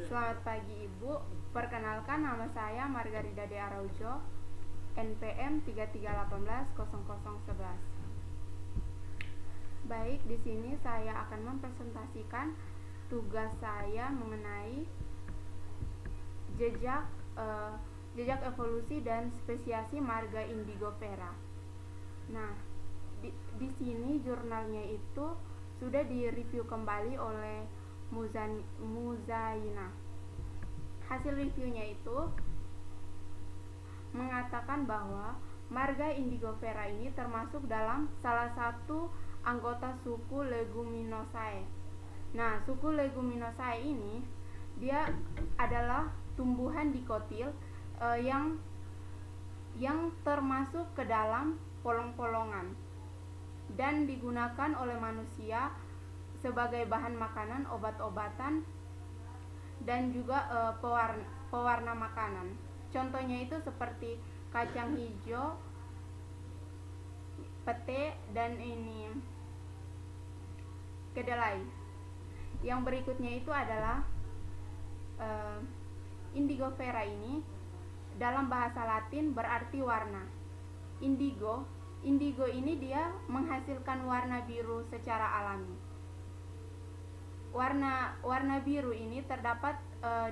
Selamat pagi Ibu, perkenalkan nama saya Margarida De Araujo, NPM 33180011. Baik, di sini saya akan mempresentasikan tugas saya mengenai jejak evolusi dan spesiasi marga Indigofera. Nah, di sini jurnalnya itu sudah direview kembali oleh Muzaina. Hasil reviewnya itu mengatakan bahwa marga Indigofera ini termasuk dalam salah satu anggota suku Leguminosae. Nah, suku Leguminosae ini dia adalah tumbuhan dikotil yang termasuk ke dalam polong-polongan dan digunakan oleh manusia sebagai bahan makanan, obat-obatan, dan juga pewarna makanan. Contohnya itu seperti kacang hijau, pete, dan kedelai. Yang berikutnya itu adalah Indigofera ini dalam bahasa Latin berarti warna. Indigo ini dia menghasilkan warna biru secara alami. Warna biru ini terdapat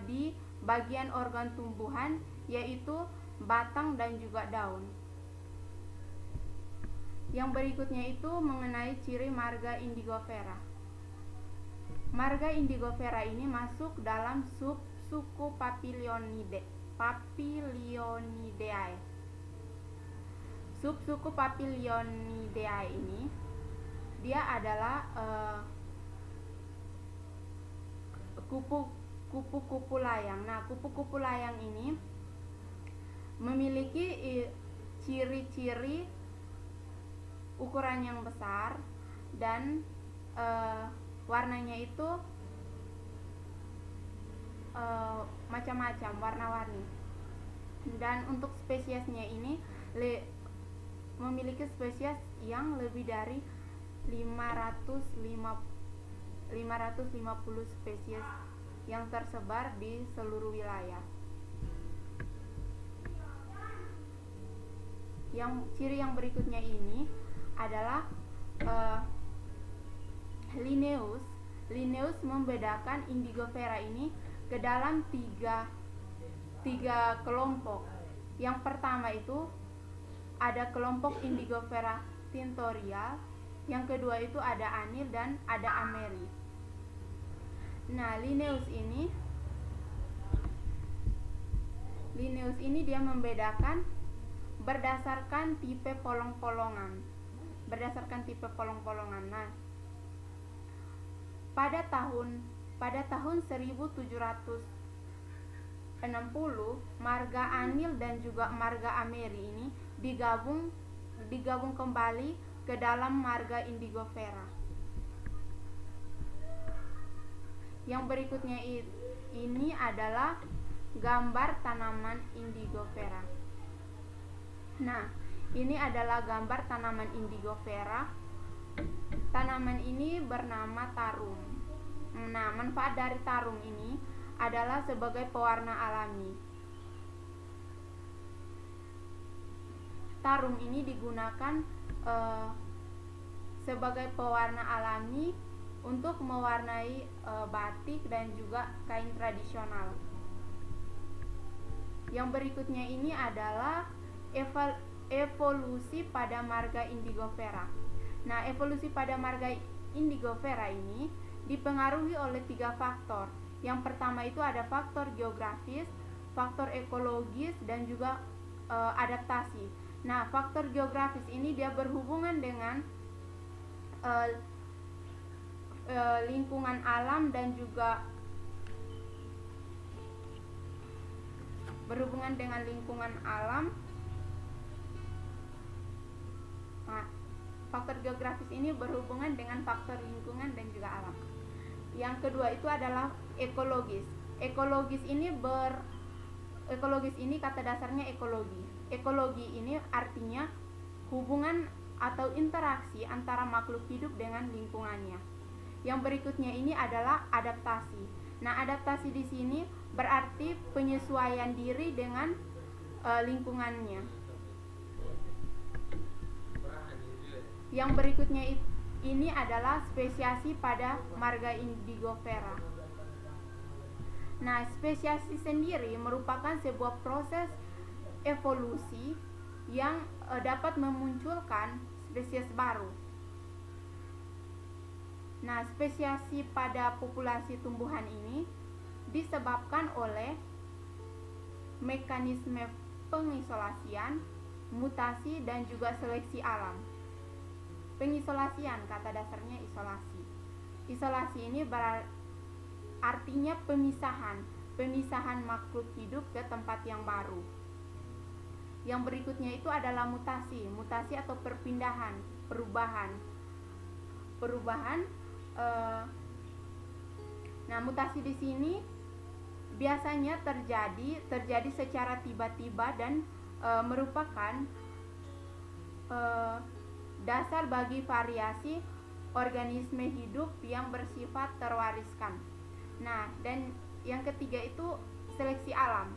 di bagian organ tumbuhan, yaitu batang dan juga daun. Yang berikutnya itu mengenai ciri marga Indigofera. Marga Indigofera ini masuk dalam suku Papilionidae. Subsuku Papilionidae ini dia adalah kupu-kupu layang. Nah, kupu-kupu layang ini memiliki ciri-ciri ukuran yang besar dan warnanya itu macam-macam, warna-warni. Dan untuk spesiesnya ini memiliki spesies yang lebih dari 550 spesies yang tersebar di seluruh wilayah. Ciri yang berikutnya ini adalah Linnaeus membedakan Indigofera ini ke dalam tiga kelompok. Yang pertama itu ada kelompok Indigofera tintorial, yang kedua itu ada anil dan ada ameri. Nah, Linnaeus ini dia membedakan berdasarkan tipe polong-polongan. Nah, pada tahun 1760 marga anil dan juga marga ameri ini digabung kembali ke dalam marga Indigofera. Yang berikutnya ini adalah gambar tanaman Indigofera. Nah, ini adalah gambar tanaman Indigofera. Tanaman ini bernama tarum. Nah, manfaat dari tarum ini adalah sebagai pewarna alami. Tarum ini digunakan sebagai pewarna alami untuk mewarnai batik dan juga kain tradisional. Yang berikutnya ini adalah evolusi pada marga Indigofera. Nah, evolusi pada marga Indigofera ini dipengaruhi oleh 3 faktor. Yang pertama itu ada faktor geografis, faktor ekologis, dan juga adaptasi. Nah, faktor geografis ini dia berhubungan dengan lingkungan alam dan juga berhubungan dengan lingkungan alam. Nah, faktor geografis ini berhubungan dengan faktor lingkungan dan juga alam. Yang kedua itu adalah ekologis. Ekologis ini kata dasarnya ekologi. Ekologi ini artinya hubungan atau interaksi antara makhluk hidup dengan lingkungannya. Yang berikutnya ini adalah adaptasi. Nah, adaptasi di sini berarti penyesuaian diri dengan lingkungannya. Yang berikutnya ini adalah spesiasi pada marga Indigofera. Nah, spesiasi sendiri merupakan sebuah proses evolusi yang dapat memunculkan spesies baru. Nah, spesiasi pada populasi tumbuhan ini disebabkan oleh mekanisme pengisolasian, mutasi, dan juga seleksi alam. Pengisolasian, kata dasarnya isolasi. Isolasi ini artinya pemisahan makhluk hidup ke tempat yang baru. Yang berikutnya itu adalah mutasi atau perpindahan, perubahan. Nah, mutasi di sini biasanya terjadi secara tiba-tiba dan merupakan dasar bagi variasi organisme hidup yang bersifat terwariskan. Nah, dan yang ketiga itu seleksi alam.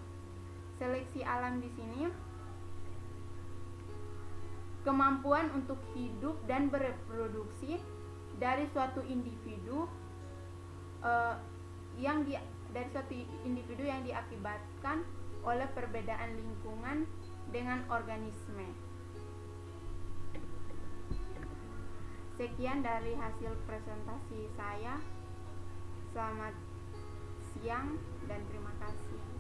Seleksi alam di sini kemampuan untuk hidup dan bereproduksi dari suatu individu yang diakibatkan oleh perbedaan lingkungan dengan organisme. Sekian dari hasil presentasi saya. Selamat siang dan terima kasih.